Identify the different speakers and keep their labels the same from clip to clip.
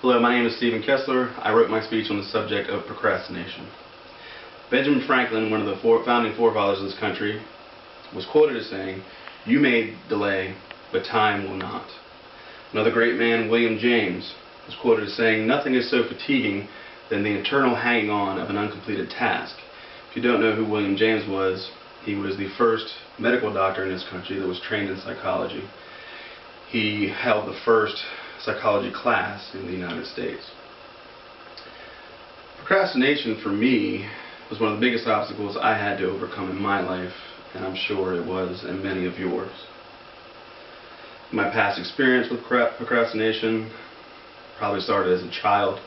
Speaker 1: Hello, my name is Kesler. I wrote my speech on the subject of procrastination. Benjamin Franklin, one of the founding forefathers of this country, was quoted as saying, "You may delay, but time will not." Another great man, William James, was quoted as saying, "Nothing is so fatiguing than the eternal hanging on of an uncompleted task." If you don't know who William James was, he was the first medical doctor in this country that was trained in psychology. He held the first psychology class in the United States. Procrastination for me was one of the biggest obstacles I had to overcome in my life, and I'm sure it was in many of yours. My past experience with procrastination probably started as a child.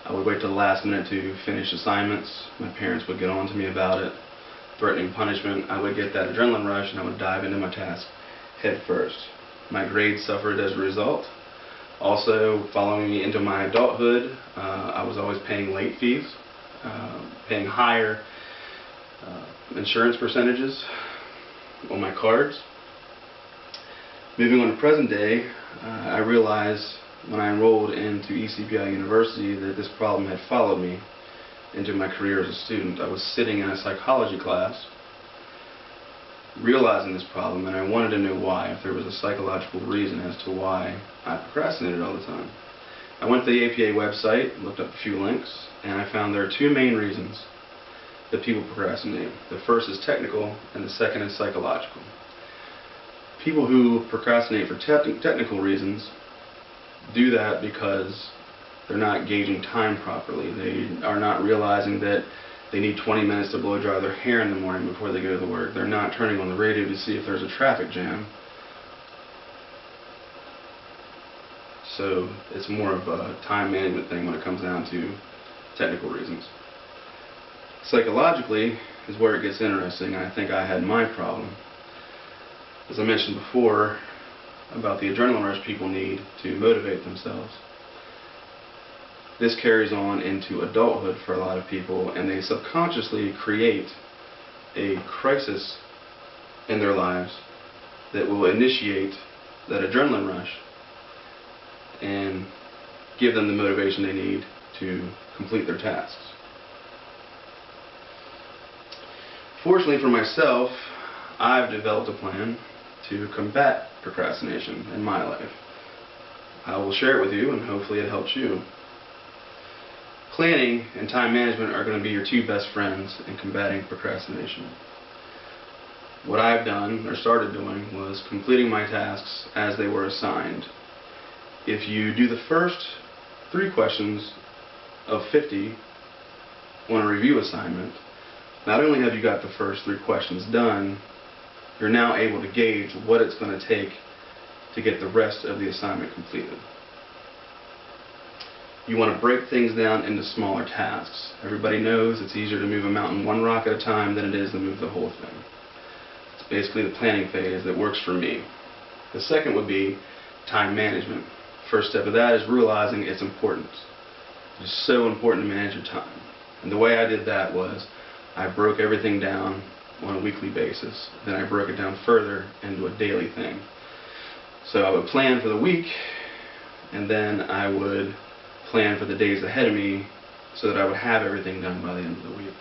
Speaker 1: I would wait till the last minute to finish assignments. My parents would get on to me about it, threatening punishment. I would get that adrenaline rush and I would dive into my task head first. My grades suffered as a result. Also, following me into my adulthood, I was always paying late fees, paying higher insurance percentages on my cards. Moving on to present day, I realized when I enrolled into ECPI University that this problem had followed me into my career as a student. I was sitting in a psychology class, realizing this problem, and I wanted to know why, if there was a psychological reason as to why I procrastinated all the time. I went to the APA website, looked up a few links, and I found there are two main reasons that people procrastinate. The first is technical, and the second is psychological. People who procrastinate for technical reasons do that because they're not gauging time properly. They are not realizing that they need 20 minutes to blow dry their hair in the morning before they go to work. They're not turning on the radio to see if there's a traffic jam. So it's more of a time management thing when it comes down to technical reasons. Psychologically is where it gets interesting, and I think I had my problem. As I mentioned before about the adrenaline rush people need to motivate themselves. This carries on into adulthood for a lot of people, and they subconsciously create a crisis in their lives that will initiate that adrenaline rush and give them the motivation they need to complete their tasks. Fortunately for myself, I've developed a plan to combat procrastination in my life. I will share it with you, and hopefully it helps you. Planning and time management are going to be your two best friends in combating procrastination. What I've done, or started doing, was completing my tasks as they were assigned. If you do the first 3 questions of 50 on a review assignment, not only have you got the first 3 questions done, you're now able to gauge what it's going to take to get the rest of the assignment completed. You want to break things down into smaller tasks. Everybody knows it's easier to move a mountain one rock at a time than it is to move the whole thing. It's basically the planning phase that works for me. The second would be time management. First step of that is realizing its importance. It's so important to manage your time. And the way I did that was I broke everything down on a weekly basis. Then I broke it down further into a daily thing. So I would plan for the week, and then I would plan for the days ahead of me so that I would have everything done by the end of the week.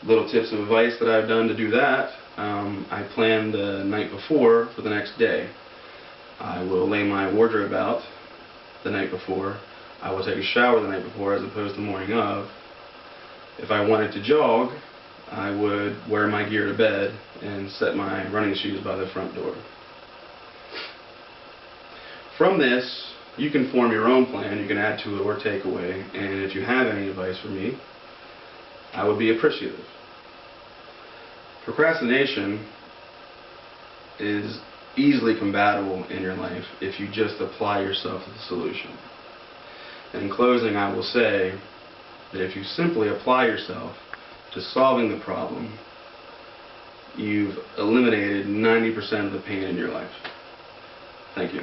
Speaker 1: Little tips of advice that I've done to do that, I plan the night before for the next day. I will lay my wardrobe out the night before. I will take a shower the night before as opposed to the morning of. If I wanted to jog, I would wear my gear to bed and set my running shoes by the front door. From this, you can form your own plan. You can add to it or take away, and if you have any advice for me, I would be appreciative. Procrastination is easily combatable in your life if you just apply yourself to the solution. And in closing, I will say that if you simply apply yourself to solving the problem, you've eliminated 90% of the pain in your life. Thank you.